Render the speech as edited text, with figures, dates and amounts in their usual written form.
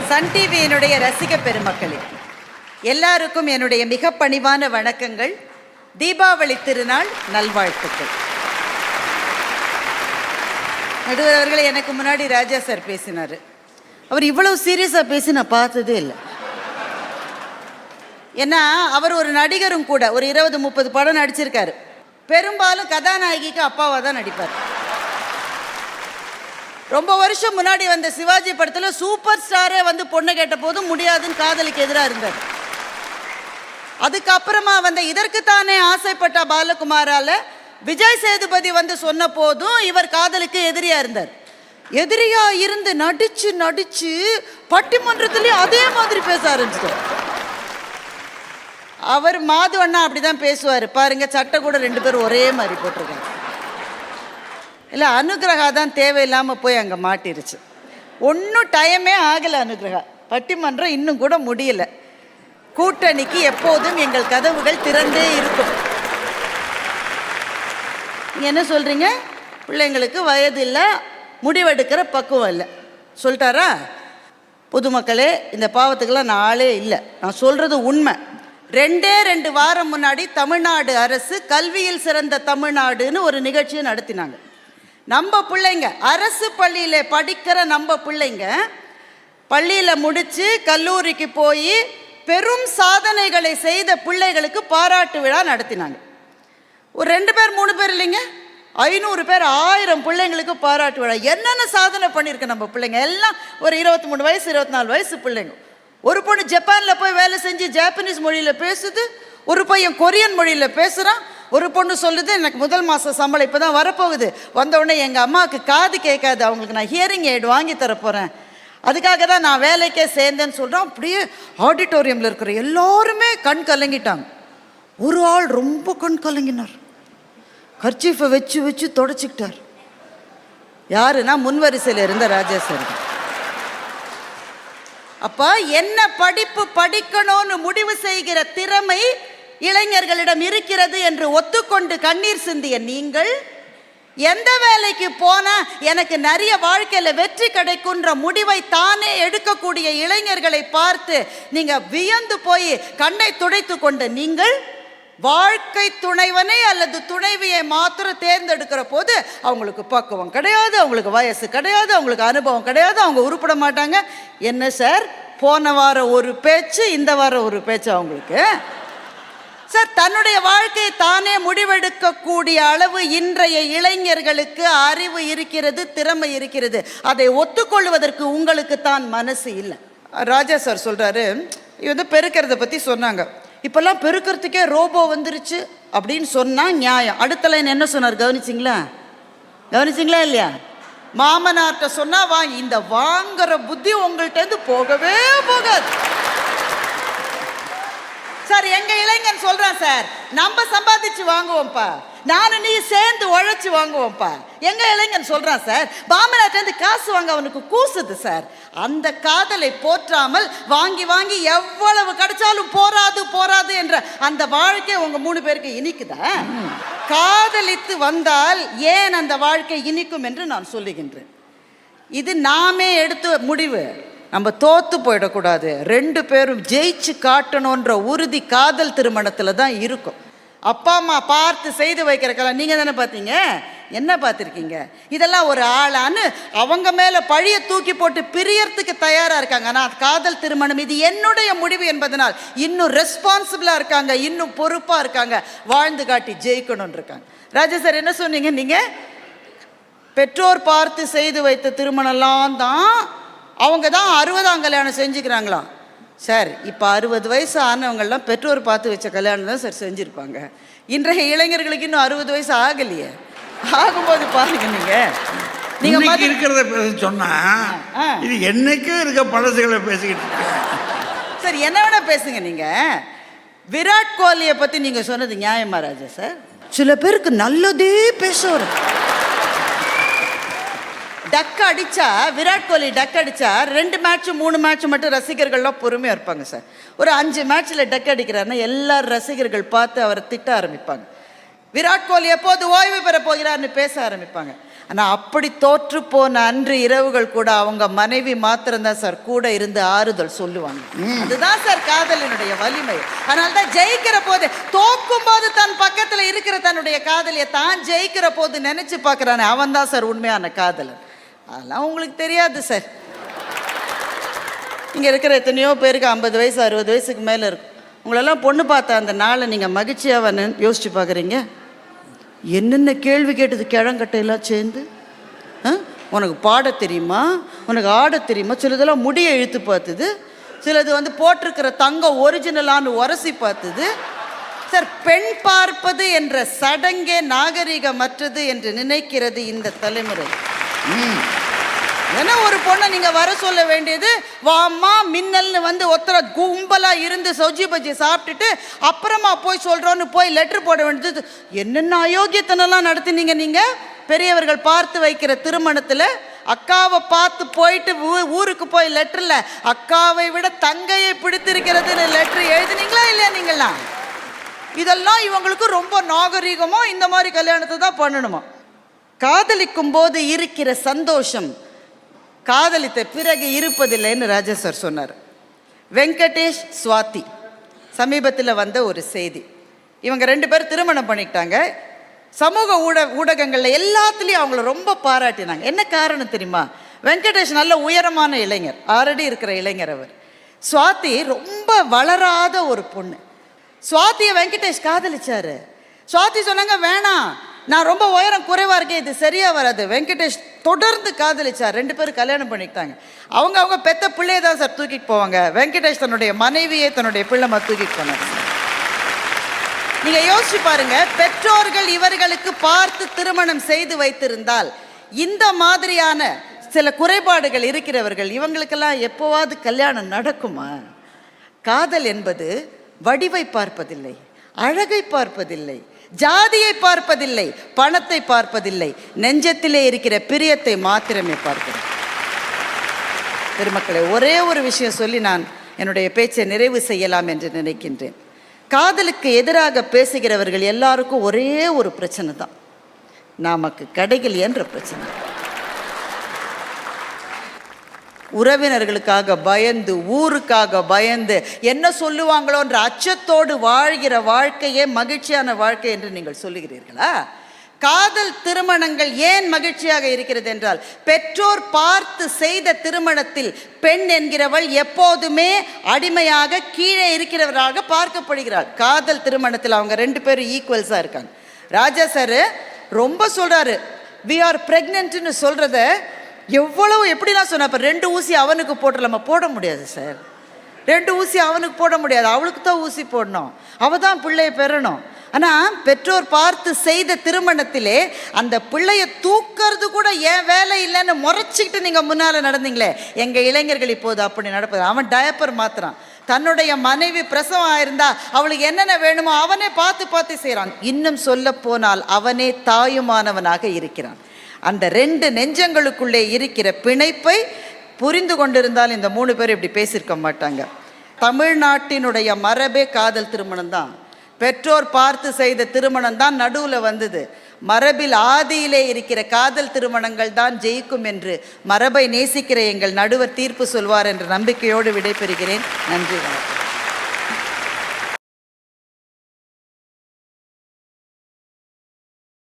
Sun டிவியினுடைய ரசிக பெருமக்களே, எல்லாருக்கும் என்னுடைய மிக பணிவான வணக்கங்கள். தீபாவளி திருநாள் நல்வாழ்த்துக்கள். நடுவர் அவர்களே, எனக்கு முன்னாடி ராஜா சார் பேசினார். அவர் இவ்வளவு சீரியஸாக பேசி நான் பார்த்ததே இல்லை. ஏன்னா அவர் ஒரு நடிகரும் கூட. ஒரு 20-30 படம் நடிச்சிருக்காரு. பெரும்பாலும் கதாநாயகிக்கு அப்பாவாக தான் நடிப்பார். ரொம்ப வருஷம் முன்னாடி வந்த சிவாஜி படத்தில் சூப்பர் ஸ்டாரே வந்து பொண்ணை கேட்ட போதும் முடியாதுன்னு காதலுக்கு எதிராக இருந்தார். அதுக்கப்புறமா வந்த இதற்குத்தானே ஆசைப்பட்ட பாலகுமாரால விஜய் சேதுபதி வந்து சொன்ன போதும் இவர் காதலுக்கு எதிரியா இருந்தார். எதிரியா இருந்து நடிச்சு நடிச்சு பட்டிமன்றத்திலேயே அதே மாதிரி பேச ஆரம்பிச்சிட்டார். அவர் மாது அண்ணா அப்படிதான் பேசுவார் பாருங்க. சட்டை கூட 2 பேரும் ஒரே மாதிரி போட்டிருக்காங்க. இல்லை, அனுகிரகா தான் தேவையில்லாமல் போய் அங்கே மாட்டிருச்சு. ஒன்றும் டைமே ஆகலை. அனுகிரகா பட்டிமன்றம் இன்னும் கூட முடியல. கூட்டணிக்கு எப்போதும் எங்கள் கதவுகள் திறந்தே இருக்கும். நீங்கள் என்ன சொல்கிறீங்க? பிள்ளைங்களுக்கு வயது இல்லை, முடிவெடுக்கிற பக்குவம் இல்லை சொல்லிட்டாரா? பொதுமக்களே, இந்த பாவத்துக்கெல்லாம் நான் ஆளே இல்லை. நான் சொல்கிறது உண்மை. 2 வாரம் முன்னாடி தமிழ்நாடு அரசு கல்வியில் சிறந்த தமிழ்நாடுன்னு ஒரு நிகழ்ச்சியை நடத்தினாங்க. நம்ம பிள்ளைங்க அரசு பள்ளியில் படிக்கிற நம்ம பிள்ளைங்க பள்ளியில் முடித்து கல்லூரிக்கு போய் பெரும் சாதனைகளை செய்த பிள்ளைகளுக்கு பாராட்டு விழா நடத்தினாங்க. ஒரு 2 பேர் 3 பேர் இல்லைங்க, 500 பேர் 1000 பிள்ளைங்களுக்கு பாராட்டு விழா. என்னென்ன சாதனை பண்ணியிருக்கு நம்ம பிள்ளைங்க எல்லாம். ஒரு 23 வயசு 24 வயசு பிள்ளைங்க. ஒரு பொண்ணு ஜப்பானில் போய் வேலை செஞ்சு ஜாப்பனீஸ் மொழியில் பேசுது. ஒரு பையன் கொரியன் மொழியில் பேசுகிறான். ஒரு பொண்ணு சொல்லுது, எனக்கு முதல் மாத சம்பளம் இப்போ தான் வரப்போகுது, வந்தவுடனே எங்கள் அம்மாவுக்கு காது கேட்காது, அவங்களுக்கு நான் ஹியரிங் எய்டு வாங்கி தரப்போகிறேன், அதுக்காக தான் நான் வேலைக்கே சேர்ந்தேன்னு சொல்கிறோம். அப்படியே ஆடிட்டோரியமில் இருக்கிற எல்லோருமே கண் கலங்கிட்டாங்க. ஒரு ஆள் ரொம்ப கண் கலங்கினார். கர்ச்சீஃபை வச்சு வச்சு தொடச்சிக்கிட்டார். யாருன்னா முன்வரிசையில் இருந்த ராஜா சார். அப்போ என்ன படிப்பு படிக்கணும்னு முடிவு செய்கிற திறமை இளைஞர்களிடம் இருக்கிறது என்று ஒத்துக்கொண்டு கண்ணீர் சிந்திய நீங்கள், எந்த வேலைக்கு போனால் எனக்கு நிறைய வாழ்க்கையில் வெற்றி கிடைக்குன்ற முடிவை தானே எடுக்கக்கூடிய இளைஞர்களை பார்த்து நீங்கள் வியந்து போய் கண்ணை துடைத்து கொண்ட நீங்கள், வாழ்க்கை துணைவனை அல்லது துணைவியை மாத்திரம் தேர்ந்தெடுக்கிற போது அவங்களுக்கு பக்குவம் கிடையாது, அவங்களுக்கு வயசு கிடையாது, அவங்களுக்கு அனுபவம் கிடையாது, அவங்க உருப்பட மாட்டாங்க. என்ன சார், போன வாரம் ஒரு பேச்சு, இந்த வாரம் ஒரு பேச்சு அவங்களுக்கு சார். தன்னுடைய வாழ்க்கையை தானே முடிவெடுக்கக்கூடிய அளவு இன்றைய இளைஞர்களுக்கு அறிவு இருக்கிறது, திறமை இருக்கிறது. அதை ஒத்துக்கொள்வதற்கு உங்களுக்கு தான் மனசு இல்லை. ராஜா சார் சொல்கிறாரு, இது பெருக்கிறத பற்றி சொன்னாங்க. இப்போல்லாம் பெருக்கிறதுக்கே ரோபோ வந்துருச்சு அப்படின்னு சொன்னால் நியாயம். அடுத்த லைன் என்ன சொன்னார் கவனிச்சிங்களா? கவனிச்சிங்களா இல்லையா? மாமனார்கிட்ட சொன்னால் வாங்கி, இந்த வாங்குற புத்தி உங்கள்கிட்ட போகவே போகாது சார். எங்க இளைஞன் சொல்றான், சார் நம்ம சம்பாதிச்சு வாங்குவோம்ப்பா, நானும் நீ சேர்ந்து உழைச்சி வாங்குவோம்ப்பா. எங்க இளைஞன் சொல்றான், சார் பாமனார்ட்ட காசு வாங்க அவனுக்கு கூசுது சார். அந்த காதலை போற்றாமல் வாங்கி வாங்கி எவ்வளவு கிடைச்சாலும் போராது போராது என்ற அந்த வாழ்க்கை உங்க 3 பேருக்கு இனிக்குதா? காதலித்து வந்தால் ஏன் அந்த வாழ்க்கை இனிக்கும் என்று நான் சொல்லுகின்றேன். இது நாமே எடுத்த முடிவு. நம்ம தோத்து போயிடக்கூடாது. 2 பேரும் ஜெயிச்சு காட்டணுன்ற உறுதி காதல் திருமணத்தில் தான் இருக்கும். அப்பா அம்மா பார்த்து செய்து வைக்கிற கல்யாணம் நீங்கள் தானே பார்த்தீங்க, என்ன பார்த்துருக்கீங்க? இதெல்லாம் ஒரு ஆளான்னு அவங்க மேலே பழியை தூக்கி போட்டு பிரியறதுக்கு தயாராக இருக்காங்க. ஆனால் காதல் திருமணம் இது என்னுடைய முடிவு என்பதனால் இன்னும் ரெஸ்பான்சிபிளாக இருக்காங்க, இன்னும் பொறுப்பாக இருக்காங்க, வாழ்ந்து காட்டி ஜெயிக்கணும்னு இருக்காங்க. ராஜா சார் என்ன சொன்னீங்க? நீங்கள் பெற்றோர் பார்த்து செய்து வைத்த திருமணம்லாம் தான் அவங்க தான் 60ஆம் கல்யாணம் செஞ்சுக்கிறாங்களாம் சார். இப்போ 60 வயசு ஆனவங்கள்லாம் பெற்றோர் பார்த்து வச்ச கல்யாணம் தான் சார் செஞ்சுருப்பாங்க. இன்றைய இளைஞர்களுக்கு இன்னும் 60 வயசு ஆகலையே. ஆகும்போது பாருங்க, நீங்கள் இருக்கிறத சொன்னா இது என்னைக்கும் இருக்க பழசுகளை பேசிக்கிட்டு சார். என்ன வேணா பேசுங்க. நீங்கள் விராட் கோலியை பற்றி நீங்கள் சொன்னது நியாயமா ராஜா சார்? சில பேருக்கு நல்லதே பேசுவார். டக் அடித்தா, விராட் கோலி டக் அடித்தா 2 மேட்ச்சு 3 மேட்ச்சு மட்டும் ரசிகர்கள்லாம் பொறுமையாக இருப்பாங்க சார். ஒரு 5 மேட்ச்சில் டக் அடிக்கிறாருன்னா எல்லாரும் ரசிகர்கள் பார்த்து அவரை திட்ட ஆரம்பிப்பாங்க. விராட் கோலி எப்போது ஓய்வு பெற போகிறார்னு பேச ஆரம்பிப்பாங்க. ஆனால் அப்படி தோற்று போன அன்று இரவுகள் கூட அவங்க மனைவி மாத்திரம்தான் சார் கூட இருந்து ஆறுதல் சொல்லுவாங்க. அதுதான் சார் காதலினுடைய வலிமை. அதனால தான் ஜெயிக்கிற போது, தோக்கும் போது தன் பக்கத்தில் இருக்கிற தன்னுடைய காதலியை தான் ஜெயிக்கிற போது நினைச்சு பார்க்குறானே, அவன் தான் சார் உண்மையான காதலன். அதெல்லாம் உங்களுக்கு தெரியாது சார். இங்கே இருக்கிற எத்தனையோ பேருக்கு 50 வயசு 60 வயசுக்கு மேலே இருக்கும். உங்களெல்லாம் பொண்ணு பார்த்த அந்த நாளை நீங்கள் மகிழ்ச்சியாக யோசிச்சு பார்க்குறீங்க. என்னென்ன கேள்வி கேட்டது கிழங்கட்டையெல்லாம் சேர்ந்து. உனக்கு பாட தெரியுமா, உனக்கு ஆட தெரியுமா, சிலதெல்லாம் முடியை இழுத்து பார்த்துது, சிலது போட்டிருக்கிற தங்கம் ஒரிஜினலான்னு உரசி பார்த்துது. சார், பெண் பார்ப்பது என்ற சடங்கே நாகரிகமற்றது என்று நினைக்கிறது இந்த தலைமுறை. ஏன்னா ஒரு பொண்ணை நீங்கள் வர சொல்ல வேண்டியது, வாம்மா மின்னல்னு ஒத்தர கும்பலாக இருந்து சௌஜி பஜ்ஜி சாப்பிட்டுட்டு அப்புறமா போய் சொல்கிறோன்னு போய் லெட்ரு போட வேண்டியது. என்னென்ன அயோக்கியத்தனெல்லாம் நடத்தினீங்க நீங்கள். பெரியவர்கள் பார்த்து வைக்கிற திருமணத்தில் அக்காவை பார்த்து போயிட்டு ஊருக்கு போய் லெட்டரில் அக்காவை விட தங்கையை பிடித்திருக்கிறதுன்னு லெட்ரு எழுதினீங்களா இல்லையா நீங்களாம்? இதெல்லாம் இவங்களுக்கு ரொம்ப நாகரீகமோ இந்த மாதிரி கல்யாணத்தை தான் பண்ணணுமா? காதலிக்கும் போது இருக்கிற சந்தோஷம் காதலித்த பிறகு இருப்பதில்லைன்னு ராஜா சார் சொன்னார். வெங்கடேஷ் சுவாதி சமீபத்தில் வந்த ஒரு செய்தி. இவங்க 2 பேர் திருமணம் பண்ணிக்கிட்டாங்க. சமூக ஊடகங்களில் எல்லாத்துலேயும் அவங்கள ரொம்ப பாராட்டினாங்க. என்ன காரணம் தெரியுமா? வெங்கடேஷ் நல்ல உயரமான இளைஞர், ஆல்ரெடி இருக்கிற இளைஞர் அவர். சுவாதி ரொம்ப வளராத ஒரு பொண்ணு. சுவாதியை வெங்கடேஷ் காதலிச்சாரு. சுவாதி சொன்னாங்க, வேணாம், நான் ரொம்ப உயரம் குறைவாக இருக்கேன், இது சரியாக வராது. வெங்கடேஷ் தொடர்ந்து காதலிச்சார். 2 பேரும் கல்யாணம் பண்ணிக்கிட்டாங்க. அவங்க பெத்த பிள்ளையை தான் சார் தூக்கிட்டு போவாங்க. வெங்கடேஷ் தன்னுடைய மனைவியை தன்னுடைய பிள்ளைமா தூக்கிட்டு போனாங்க. நீங்கள் யோசிச்சு பாருங்க, பெற்றோர்கள் இவர்களுக்கு பார்த்து திருமணம் செய்து வைத்திருந்தால் இந்த மாதிரியான சில குறைபாடுகள் இருக்கிறவர்கள் இவங்களுக்கெல்லாம் எப்போவாது கல்யாணம் நடக்குமா? காதல் என்பது வடிவை பார்ப்பதில்லை, அழகை பார்ப்பதில்லை, ஜாதியை பார்ப்பதில்லை, பணத்தை பார்ப்பதில்லை, நெஞ்சத்திலே இருக்கிற பிரியத்தை மாத்திரமே பார்க்கிறது. பெருமக்களே, ஒரே ஒரு விஷயம் சொல்லி நான் என்னுடைய பேச்சை நிறைவு செய்யலாம் என்று நினைக்கின்றேன். காதலுக்கு எதிராக பேசுகிறவர்கள் எல்லாருக்கும் ஒரே ஒரு பிரச்சனை தான், நமக்கு கடைகள் என்ற பிரச்சனை. உறவினர்களுக்காக பயந்து, ஊருக்காக பயந்து, என்ன சொல்லுவாங்களோன்ற அச்சத்தோடு வாழ்கிற வாழ்க்கையே மகிழ்ச்சியான வாழ்க்கை என்று நீங்கள் சொல்லுகிறீர்களா? காதல் திருமணங்கள் ஏன் மகிழ்ச்சியாக இருக்கிறது என்றால், பெற்றோர் பார்த்து செய்த திருமணத்தில் பெண் என்கிறவள் எப்போதுமே அடிமையாக கீழே இருக்கிறவராக பார்க்கப்படுகிறாள். காதல் திருமணத்தில் அவங்க 2 பேரும் ஈக்குவல்ஸாக இருக்காங்க. ராஜா சார் ரொம்ப சொல்கிறாரு, வி ஆர் ப்ரெக்னென்ட்னு சொல்கிறத எவ்வளவு எப்படிலாம் சொன்ன. இப்போ 2 ஊசி அவனுக்கு போட்டுடலாமா? போட முடியாது சார். 2 ஊசி அவனுக்கு போட முடியாது, அவளுக்கு தான் ஊசி போடணும், அவள் தான் பிள்ளையை பெறணும். ஆனால் பெற்றோர் பார்த்து செய்த திருமணத்திலே அந்த பிள்ளையை தூக்கிறது கூட ஏன் வேலை இல்லைன்னு முறைச்சிக்கிட்டு நீங்கள் முன்னால் நடந்தீங்களே. எங்கள் இளைஞர்கள் இப்போது அப்படி நடப்பது. அவன் டயப்பர் மாத்திரான், தன்னுடைய மனைவி பிரசவம் ஆயிருந்தா அவளுக்கு என்னென்ன வேணுமோ அவனே பார்த்து செய்கிறான். இன்னும் சொல்ல போனால் அவனே தாயுமானவனாக இருக்கிறான். அந்த 2 நெஞ்சங்களுக்குள்ளே இருக்கிற பிணைப்பை புரிந்து கொண்டிருந்தால் இந்த 3 பேர் இப்படி பேசியிருக்க மாட்டாங்க. தமிழ்நாட்டினுடைய மரபே காதல் திருமணம் தான். பெற்றோர் பார்த்து செய்த திருமணம் தான் நடுவில் வந்தது. மரபில் ஆதியிலே இருக்கிற காதல் திருமணங்கள் தான் ஜெயிக்கும் என்று மரபை நேசிக்கிற எங்கள் நடுவர் தீர்ப்பு சொல்வார் என்ற நம்பிக்கையோடு விடைபெறுகிறேன். நன்றி, வணக்கம்.